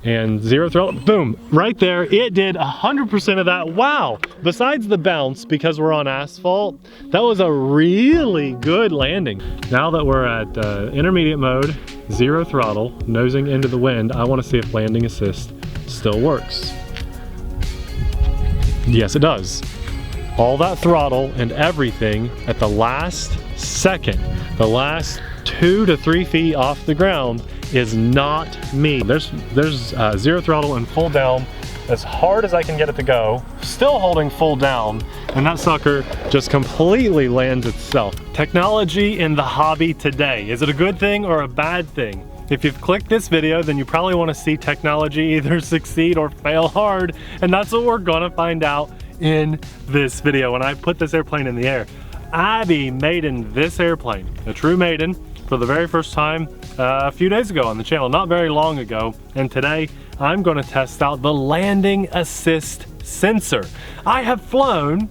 and zero throttle, boom, right there. It did 100% of that. Wow. Besides the bounce, because we're on asphalt, that was a really good landing. Now that we're at intermediate mode, zero throttle, nosing into the wind, I want to see if landing assist still works. Yes, it does. All that throttle and everything at the last second, the last 2 to 3 feet off the ground is not me. There's zero throttle and full down as hard as I can get it to go, still holding full down, and that sucker just completely lands itself. Technology in the hobby today, is it a good thing or a bad thing? If you've clicked this video, then you probably want to see technology either succeed or fail hard, and that's what we're gonna find out in this video. When I put this airplane in the air, Abby maiden this airplane, a true maiden, for the very first time a few days ago on the channel, not very long ago, and today I'm going to test out the landing assist sensor. I have flown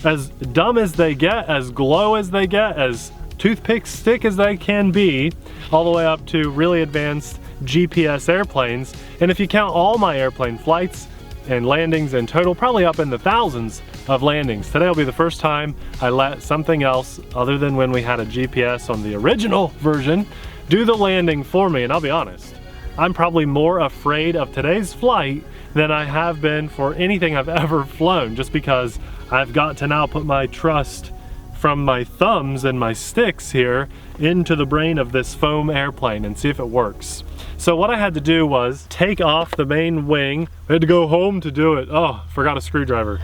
as dumb as they get, as glow as they get, as toothpick stick as they can be, all the way up to really advanced GPS airplanes, and if you count all my airplane flights and landings in total, probably up in the thousands of landings. Today will be the first time I let something else other than when we had a GPS on the original version do the landing for me. And I'll be honest, I'm probably more afraid of today's flight than I have been for anything I've ever flown, just because I've got to now put my trust from my thumbs and my sticks here into the brain of this foam airplane and see if it works. So what I had to do was take off the main wing. I had to go home to do it. Oh, forgot a screwdriver.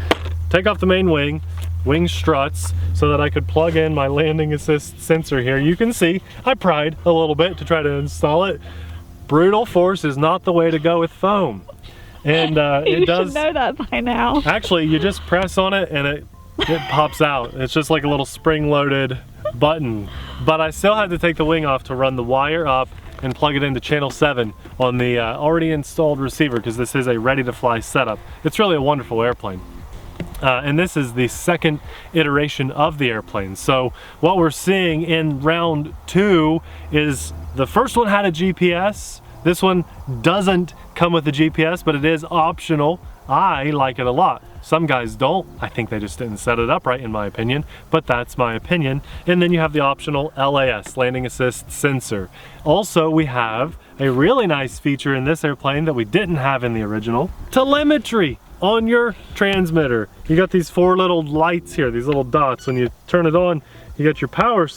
Take off the main wing struts, so that I could plug in my landing assist sensor here. You can see I pried a little bit to try to install it. Brutal force is not the way to go with foam. And it does. You should know that by now. Actually, you just press on it and it pops out. It's just like a little spring-loaded button. But I still had to take the wing off to run the wire up and plug it into channel 7 on the already installed receiver, because this is a ready-to-fly setup. It's really a wonderful airplane. And this is the second iteration of the airplane. So what we're seeing in round 2 is the first one had a GPS. This one doesn't come with a GPS, but it is optional. I like it a lot. Some guys don't. I think they just didn't set it up right, in my opinion, but that's my opinion. And then you have the optional LAS, landing assist sensor. Also, we have a really nice feature in this airplane that we didn't have in the original: telemetry on your transmitter. You got these 4 little lights here, these little dots. When you turn it on, you got your power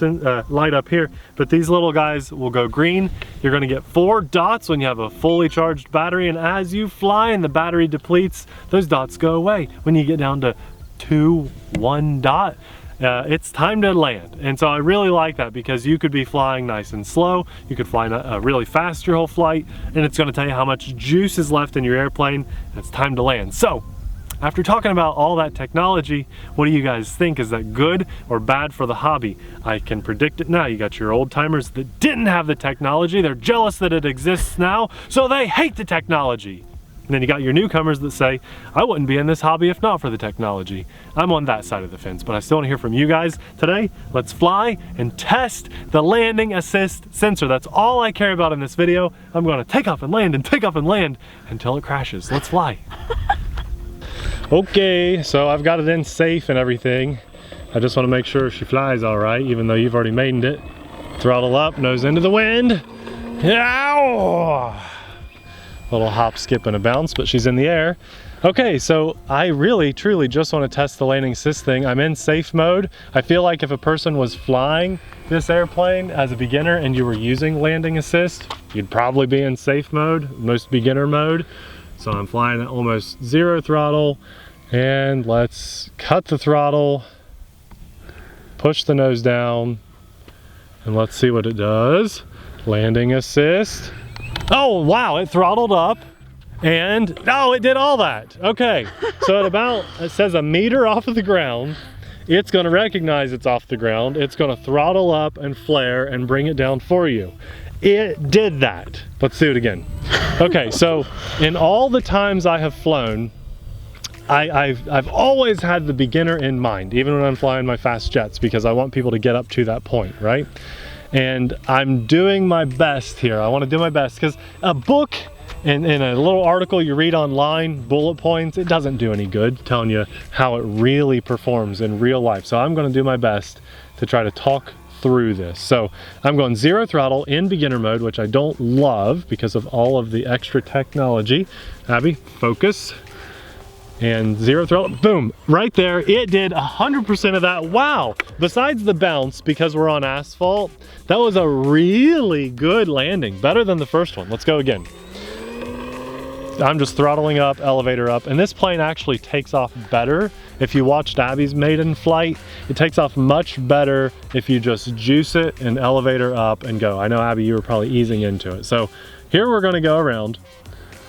light up here, but these little guys will go green. You're gonna get 4 dots when you have a fully charged battery, and as you fly and the battery depletes, those dots go away. When you get down to 2, 1 dot, it's time to land. And so I really like that, because you could be flying nice and slow, you could fly really fast your whole flight, and it's gonna tell you how much juice is left in your airplane, and it's time to land. So, after talking about all that technology, what do you guys think? Is that good or bad for the hobby? I can predict it now. You got your old timers that didn't have the technology. They're jealous that it exists now, so they hate the technology. And then you got your newcomers that say, I wouldn't be in this hobby if not for the technology. I'm on that side of the fence, but I still want to hear from you guys. Today, let's fly and test the landing assist sensor. That's all I care about in this video. I'm going to take off and land and take off and land until it crashes. Let's fly. Okay, so I've got it in safe and everything. I just want to make sure she flies all right, even though you've already maidened it. Throttle up, nose into the wind. Ow! Little hop, skip, and a bounce, but she's in the air. Okay, so I really, truly just want to test the landing assist thing. I'm in safe mode. I feel like if a person was flying this airplane as a beginner and you were using landing assist, you'd probably be in safe mode, most beginner mode. So I'm flying at almost zero throttle, and let's cut the throttle, push the nose down, and let's see what it does. Landing assist. Oh wow, it throttled up, and oh, it did all that. Okay, so at about, it says a meter off of the ground, it's gonna recognize it's off the ground. It's gonna throttle up and flare and bring it down for you. It did that. Let's do it again. Okay, so in all the times I have flown, I've always had the beginner in mind, even when I'm flying my fast jets, because I want people to get up to that point, right? And I'm doing my best here. I want to do my best, because a book in a little article you read online, bullet points, it doesn't do any good telling you how it really performs in real life. So I'm gonna do my best to try to talk through this. So I'm going 0 throttle in beginner mode, which I don't love because of all of the extra technology. Abby, focus. And 0 throttle, boom, right there. It did 100% of that. Wow, besides the bounce, because we're on asphalt, that was a really good landing, better than the first one. Let's go again. I'm just throttling up, elevator up, and this plane actually takes off better. If you watched Abby's Maiden Flight, it takes off much better if you just juice it and elevator up and go. I know, Abby, you were probably easing into it. So here we're gonna go around.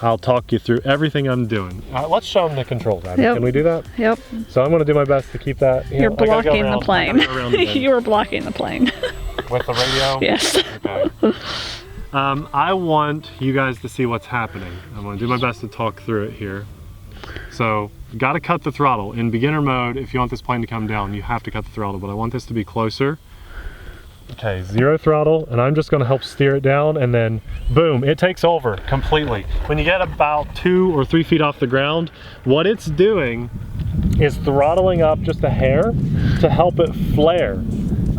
I'll talk you through everything I'm doing. Let's show them the controls, Abby. Yep. Can we do that? Yep. So I'm gonna do my best to keep that. You're blocking the plane. You were blocking the plane. With the radio? Yes. Okay. I want you guys to see what's happening. I'm gonna do my best to talk through it here. So, you gotta cut the throttle. In beginner mode, if you want this plane to come down, you have to cut the throttle, but I want this to be closer. Okay, 0 throttle, and I'm just gonna help steer it down, and then boom, it takes over completely. When you get about 2 or 3 feet off the ground, what it's doing is throttling up just a hair to help it flare.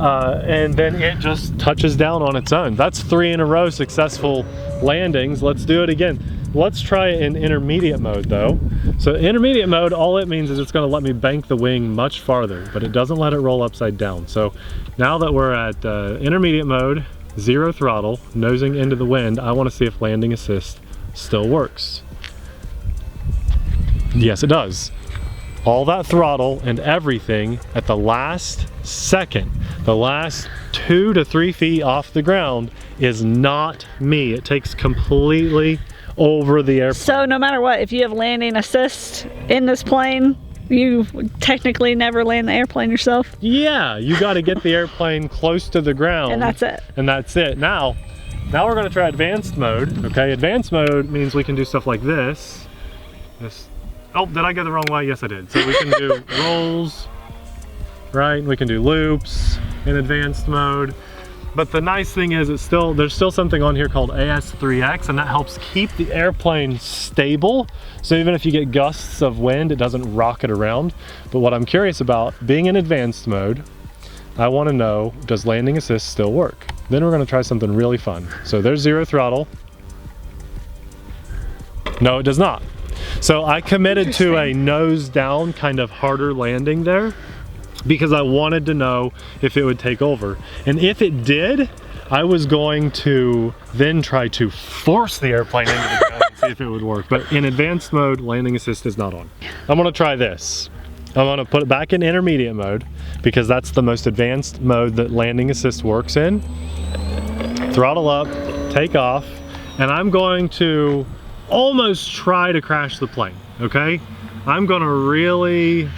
And then it just touches down on its own. That's 3 in a row successful landings. Let's do it again. Let's try it in intermediate mode though. So intermediate mode, all it means is it's gonna let me bank the wing much farther, but it doesn't let it roll upside down. So now that we're at intermediate mode, 0 throttle, nosing into the wind, I wanna see if landing assist still works. Yes, it does. All that throttle and everything at the last second, the last 2 to 3 feet off the ground is not me. It takes completely over the airplane. So no matter what, if you have landing assist in this plane, you technically never land the airplane yourself? Yeah, you got to get the airplane close to the ground. And that's it. And that's it. Now we're going to try advanced mode. Okay, advanced mode means we can do stuff like this. Oh, did I go the wrong way? Yes, I did. So we can do rolls, right? We can do loops in advanced mode. But the nice thing is there's still something on here called AS3X, and that helps keep the airplane stable. So even if you get gusts of wind, it doesn't rock it around. But what I'm curious about, being in advanced mode, I want to know, does landing assist still work? Then we're going to try something really fun. So there's 0 throttle. No, it does not. So I committed to a nose down kind of harder landing there because I wanted to know if it would take over. And if it did, I was going to then try to force the airplane into the ground and see if it would work. But in advanced mode, landing assist is not on. I'm gonna try this. I'm gonna put it back in intermediate mode because that's the most advanced mode that landing assist works in. Throttle up, take off, and I'm going to almost try to crash the plane, okay? I'm gonna really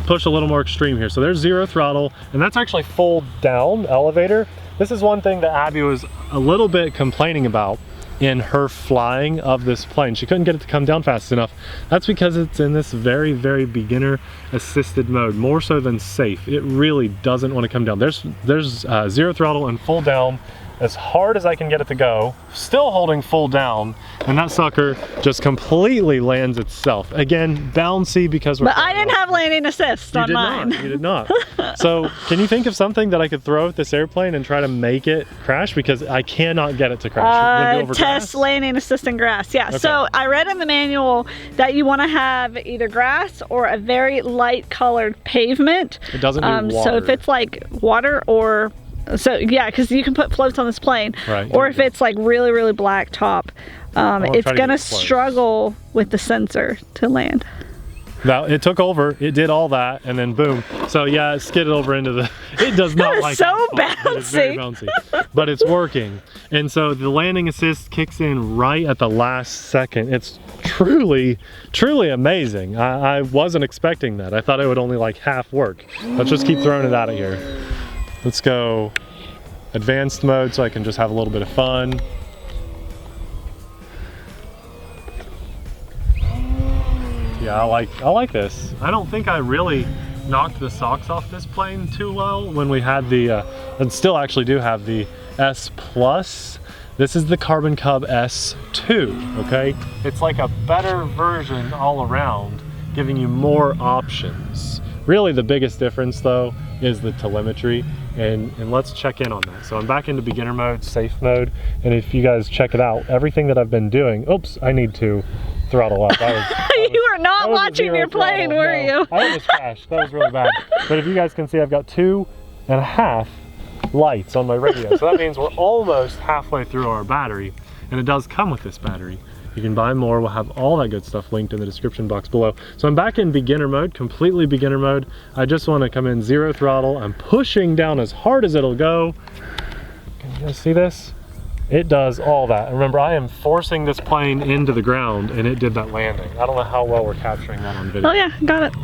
push a little more extreme here. So there's 0 throttle, and that's actually full down elevator. This is one thing that Abby was a little bit complaining about in her flying of this plane. She couldn't get it to come down fast enough. That's because it's in this very, very beginner assisted mode, more so than safe. It really doesn't want to come down. There's 0 throttle and full down as hard as I can get it to go, still holding full down, and that sucker just completely lands itself. Again, bouncy because we're— But I didn't have landing assist on mine. You did not. So can you think of something that I could throw at this airplane and try to make it crash? Because I cannot get it to crash. Test landing assist in grass. Yeah, okay. So I read in the manual that you want to have either grass or a very light colored pavement. It doesn't do water. So if it's like water or— So yeah, because you can put floats on this plane, right, or if it's like really, really black top, it's gonna struggle with the sensor to land. Now it took over, it did all that, and then boom. So yeah, it skidded over into the— it does not like so bouncy. It is very bouncy, but it's working. And so the landing assist kicks in right at the last second. It's truly, truly amazing. I wasn't expecting that. I thought it would only like half work. Let's just keep throwing it out of here. Let's go advanced mode so I can just have a little bit of fun. Yeah, I like this. I don't think I really knocked the socks off this plane too well when we had the, and still actually do have the S Plus This is the Carbon Cub S2, okay? It's like a better version all around, giving you more options. Really the biggest difference though is the telemetry, and let's check in on that. So I'm back into beginner mode, safe mode, and if you guys check it out, everything that I've been doing, oops, I need to throttle up. You were not watching your plane, were you? I almost crashed, that was really bad. But if you guys can see, I've got 2.5 lights on my radio. So that means we're almost halfway through our battery, and it does come with this battery. You can buy more. We'll have all that good stuff linked in the description box below. So I'm back in beginner mode, completely beginner mode. I just want to come in 0 throttle. I'm pushing down as hard as it'll go. Can you guys see this? It does all that. Remember, I am forcing this plane into the ground, and it did that landing. I don't know how well we're capturing that on video. Oh yeah, got it.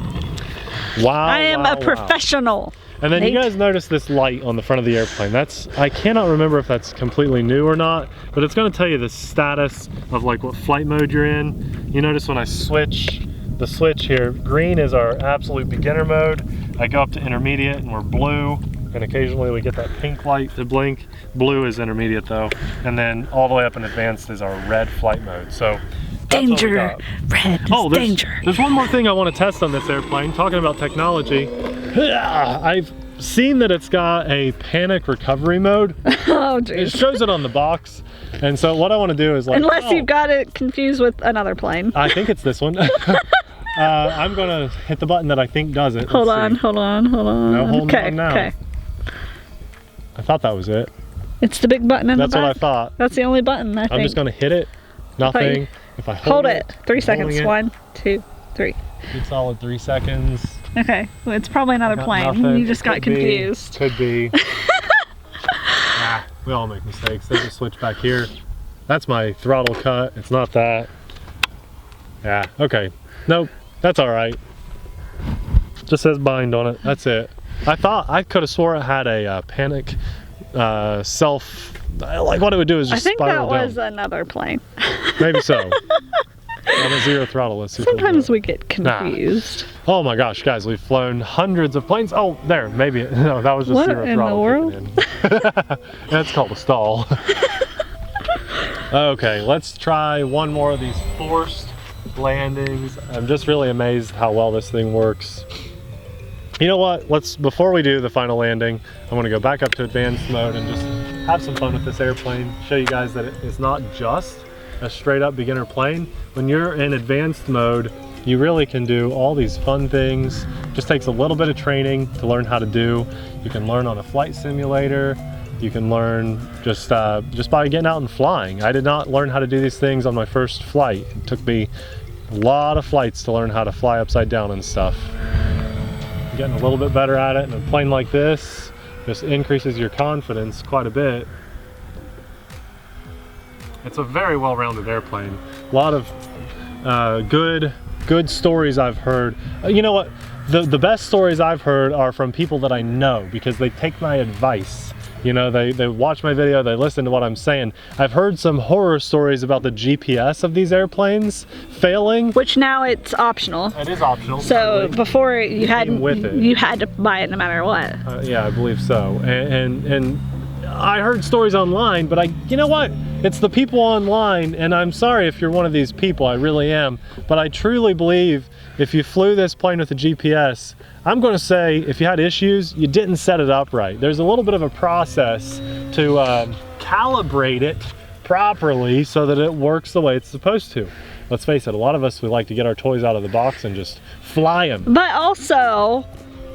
Wow. I am a professional. And then you guys notice this light on the front of the airplane. I cannot remember if that's completely new or not, but it's gonna tell you the status of like what flight mode you're in. You notice when I switch the switch here, green is our absolute beginner mode. I go up to intermediate and we're blue, and occasionally we get that pink light to blink. Blue is intermediate though. And then all the way up in advanced is our red flight mode. So danger, red is danger. There's one more thing I want to test on this airplane, talking about technology. I've seen that it's got a panic recovery mode. Oh, geez. It shows it on the box. And so what I want to do is like... Unless you've got it confused with another plane. I think it's this one. I'm going to hit the button that I think does it. Hold on. No, hold on now. Okay. I thought that was it. It's the big button in the back. That's what I thought. That's the only button, I think. I'm just going to hit it. Nothing. If I hold it. 3 seconds. 1, 2, 3. Good solid 3 seconds. Okay, well, it's probably another plane. Nothing. You just got confused. Could be. We all make mistakes. There's a switch back here. That's my throttle cut. It's not that. Yeah, okay. Nope, that's all right. Just says bind on it. That's it. I could have swore it had a panic self. Like what it would do is just spiral down. I think that was another plane. Maybe so. On a 0 throttle, let's see. Sometimes we get confused. Oh my gosh, guys, we've flown hundreds of planes. Oh, there, maybe. No, that was just 0 throttle. What in the world? That's called a stall. Okay, let's try one more of these forced landings. I'm just really amazed how well this thing works. You know what? Before we do the final landing, I want to go back up to advanced mode and just have some fun with this airplane. Show you guys that it's not just a straight up beginner plane. When you're in advanced mode, you really can do all these fun things. Just takes a little bit of training to learn how to do. You can learn on a flight simulator. You can learn just by getting out and flying. I did not learn how to do these things on my first flight. It took me a lot of flights to learn how to fly upside down and stuff. I'm getting a little bit better at it, and a plane like this just increases your confidence quite a bit. It's a very well-rounded airplane. A lot of good stories I've heard. You know what? The best stories I've heard are from people that I know, because they take my advice. You know, they watch my video, they listen to what I'm saying. I've heard some horror stories about the GPS of these airplanes failing. Which now it's optional. It is optional. So before you had to buy it no matter what. Yeah, I believe so. And I heard stories online, but you know what? It's the people online, and I'm sorry if you're one of these people, I really am, but I truly believe if you flew this plane with a GPS, I'm going to say if you had issues, you didn't set it up right. There's a little bit of a process to calibrate it properly so that it works the way it's supposed to. Let's face it, a lot of us, we like to get our toys out of the box and just fly them. But also,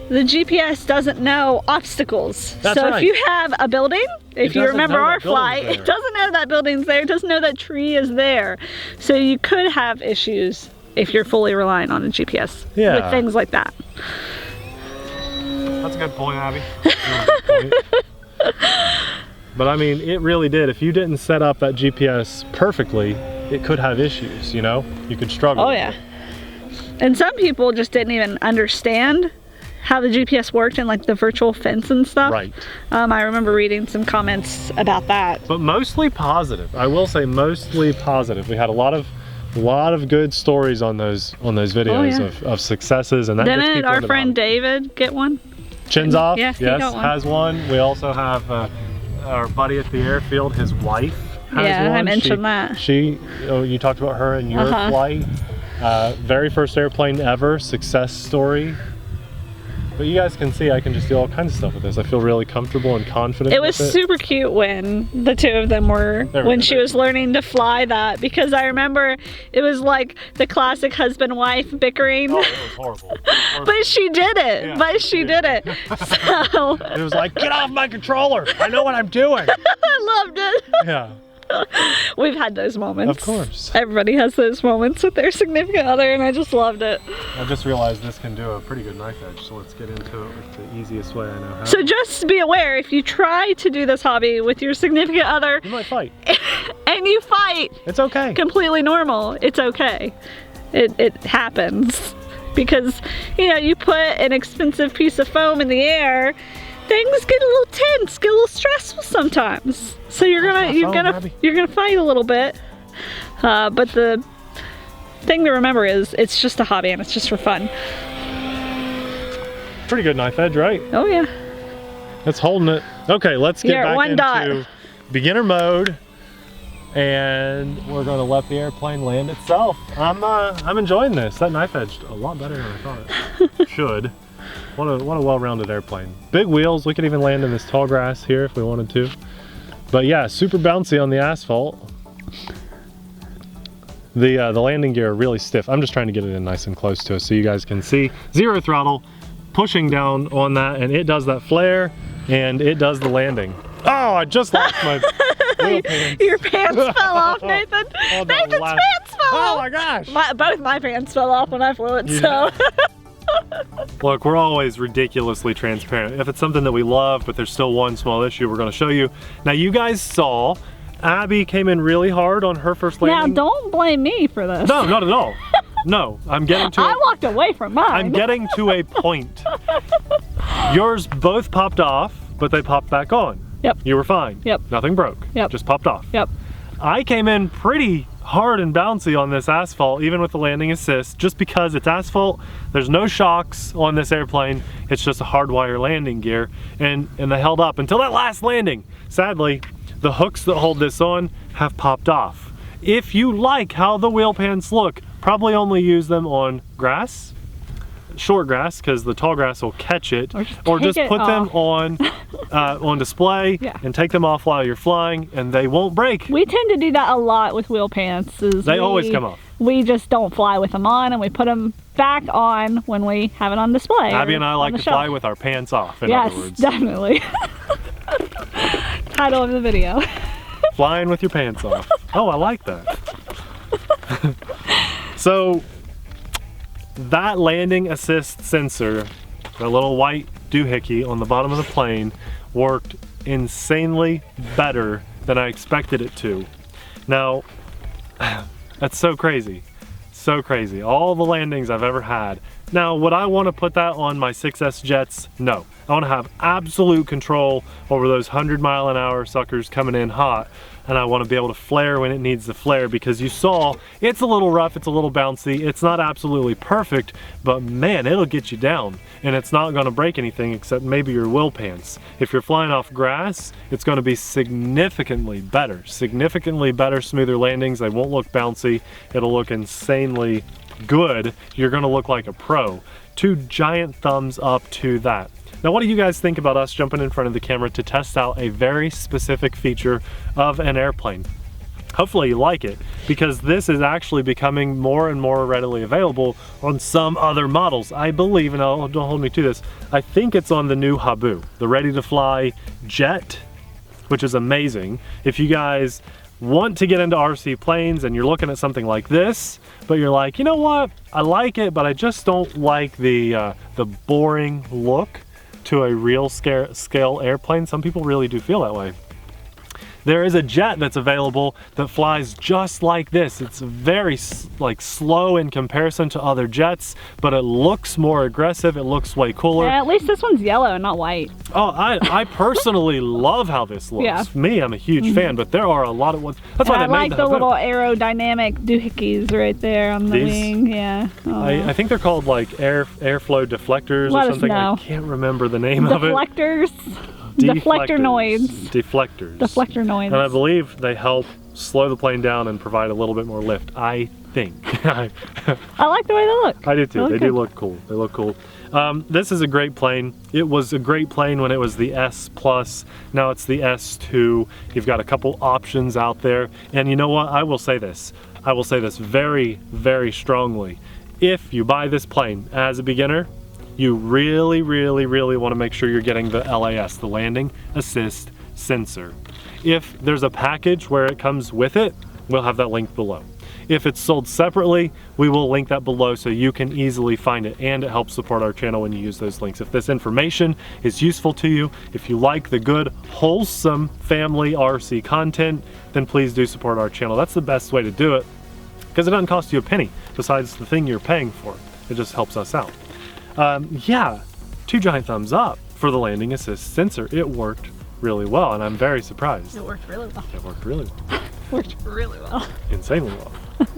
the GPS doesn't know obstacles. That's right. If you have a building, if you remember our flight, it doesn't know that building's there, it doesn't know that tree is there. So you could have issues if you're fully relying on a GPS with things like that. That's a good point, Abby. Good point. But I mean, it really did. If you didn't set up that GPS perfectly, it could have issues, you know? You could struggle. Oh yeah. And some people just didn't even understand how the GPS worked and like the virtual fence and stuff. Right. I remember reading some comments about that. But mostly positive. I will say mostly positive. We had a lot of good stories on those videos of successes, and that gets people our friend David get one? Chenzoff, yes, has one. We also have our buddy at the airfield, his wife Yeah, one. I mentioned that. You talked about her in your flight. Very first airplane ever, success story. But you guys can see I can just do all kinds of stuff with this. I feel really comfortable and confident It was super cute when the two of them were, when she was learning to fly that, because I remember it was like the classic husband-wife bickering. Oh, it was horrible. But she did it. Yeah, but she did it. So it was like, get off my controller. I know what I'm doing. I loved it. Yeah. We've had those moments. Of course. Everybody has those moments with their significant other, and I just loved it. I just realized this can do a pretty good knife edge, so let's get into it with the easiest way I know how. So just be aware, if you try to do this hobby with your significant other, you might fight. And you fight. It's okay. Completely normal. It's okay. It happens. Because, you know, you put an expensive piece of foam in the air, things get a little tense, get a little stressful sometimes. So you're gonna fight a little bit. But the thing to remember is it's just a hobby and it's just for fun. Pretty good knife edge, right? Oh yeah. It's holding it. Okay, let's get back into beginner mode, and we're gonna let the airplane land itself. I'm enjoying this. That knife edged a lot better than I thought it should. What a well-rounded airplane. Big wheels. We could even land in this tall grass here if we wanted to. But yeah, super bouncy on the asphalt. The landing gear really stiff. I'm just trying to get it in nice and close to us so you guys can see. Zero throttle, pushing down on that, and it does that flare, and it does the landing. Oh, I just lost my wheel pants. Your pants fell off, Nathan. Nathan's pants fell off. Oh my gosh. Both my pants fell off when I flew it, so. Look, we're always ridiculously transparent. If it's something that we love, but there's still one small issue, we're gonna show you. Now you guys saw, Abby came in really hard on her first landing. Now don't blame me for this. No, not at all. No, I'm getting to I walked away from mine. I'm getting to a point. Yours both popped off, but they popped back on. Yep. You were fine. Yep. Nothing broke. Yep. Just popped off. Yep. I came in pretty hard and bouncy on this asphalt, even with the landing assist, just because it's asphalt. There's no shocks on this airplane. It's just a hardwire landing gear, and they held up until that last landing. Sadly, the hooks that hold this on have popped off. If you like how the wheel pants look, probably only use them on grass, short grass, because the tall grass will catch it, or just put them on display and take them off while you're flying, and they won't break. We tend to do that a lot with wheel pants. They always come off. We just don't fly with them on, and we put them back on when we have it on display. Abby and I like to fly with our pants off, in other words. Yes, definitely. Title of the video. Flying with your pants off. Oh, I like that. So, that landing assist sensor, the little white doohickey on the bottom of the plane, worked insanely better than I expected it to. Now, that's so crazy. So crazy. All the landings I've ever had. Now, would I want to put that on my 6S jets? No. I want to have absolute control over those 100-mile-an-hour suckers coming in hot, and I want to be able to flare when it needs to flare, because you saw it's a little rough, it's a little bouncy, it's not absolutely perfect, but man, it'll get you down, and it's not going to break anything except maybe your wheel pants. If you're flying off grass, it's going to be significantly better, smoother landings. They won't look bouncy. It'll look insanely good. You're going to look like a pro. 2 giant thumbs up to that. Now, what do you guys think about us jumping in front of the camera to test out a very specific feature of an airplane? Hopefully you like it, because this is actually becoming more and more readily available on some other models. I believe, and don't hold me to this, I think it's on the new Habu, the ready-to-fly jet, which is amazing. If you guys want to get into RC planes and you're looking at something like this, but you're like, you know what, I like it, but I just don't like the boring look to a real scale airplane. Some people really do feel that way. There is a jet that's available that flies just like this. It's very slow in comparison to other jets, but it looks more aggressive. It looks way cooler. Yeah, at least this one's yellow and not white. Oh, I personally love how this looks. Yeah. Me, I'm a huge fan, but there are a lot of ones. That's why they made the little aerodynamic doohickeys right there on the wing. Yeah. Oh. I think they're called like airflow deflectors or something. I can't remember the name of it. Deflectors. Deflector noise. Deflectors. Deflector noise. And I believe they help slow the plane down and provide a little bit more lift, I think. I like the way they look. I do too. They good. do look cool. They look cool. This is a great plane. It was a great plane when it was the S Plus. Now it's the S2. You've got a couple options out there. And you know what? I will say this. I will say this very, very strongly. If you buy this plane as a beginner, you really, really, really want to make sure you're getting the LAS, the Landing Assist Sensor. If there's a package where it comes with it, we'll have that link below. If it's sold separately, we will link that below so you can easily find it, and it helps support our channel when you use those links. If this information is useful to you, if you like the good, wholesome family RC content, then please do support our channel. That's the best way to do it, because it doesn't cost you a penny besides the thing you're paying for. It just helps us out. Yeah, 2 giant thumbs up for the Landing Assist Sensor. It worked really well, and I'm very surprised. It worked really well. It worked really well. Worked really well. Insanely well.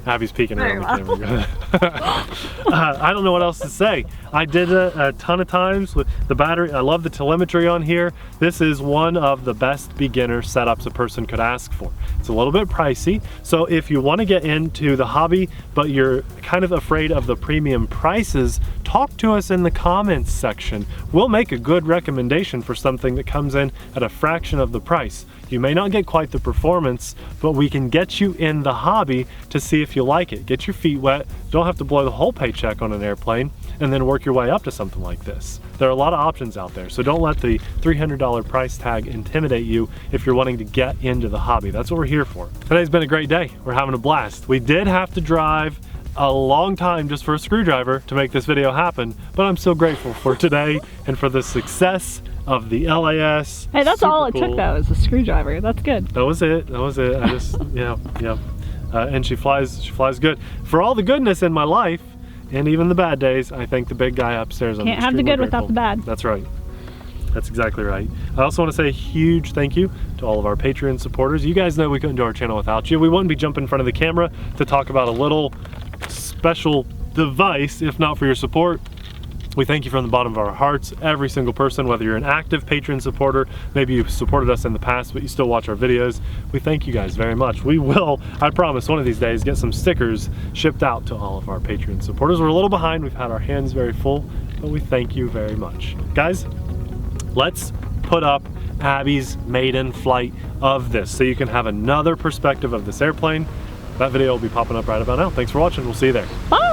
Abby's peeking around the Very camera. I don't know what else to say. I did it a ton of times with the battery. I love the telemetry on here. This is one of the best beginner setups a person could ask for. It's a little bit pricey, so if you want to get into the hobby but you're kind of afraid of the premium prices, talk to us in the comments section. We'll make a good recommendation for something that comes in at a fraction of the price. You may not get quite the performance, but we can get you in the hobby to see if you like it. Get your feet wet. You don't have to blow the whole paycheck on an airplane and then work your way up to something like this. There are a lot of options out there, so don't let the $300 price tag intimidate you if you're wanting to get into the hobby. That's what we're here for. Today's been a great day. We're having a blast. We did have to drive a long time just for a screwdriver to make this video happen, but I'm so grateful for today and for the success of the LAS. Hey, that's all it took though, is a screwdriver. That's good. That was it. That was it. I just, yeah. And she flies good. For all the goodness in my life, and even the bad days, I thank the big guy upstairs. Can't have the good without the bad. That's right. That's exactly right. I also want to say a huge thank you to all of our Patreon supporters. You guys know we couldn't do our channel without you. We wouldn't be jumping in front of the camera to talk about a little special device if not for your support. We thank you from the bottom of our hearts, every single person, whether you're an active Patreon supporter, maybe you've supported us in the past, but you still watch our videos. We thank you guys very much. We will, I promise, one of these days, get some stickers shipped out to all of our Patreon supporters. We're a little behind, we've had our hands very full, but we thank you very much. Guys, let's put up Abby's maiden flight of this so you can have another perspective of this airplane. That video will be popping up right about now. Thanks for watching, we'll see you there. Bye!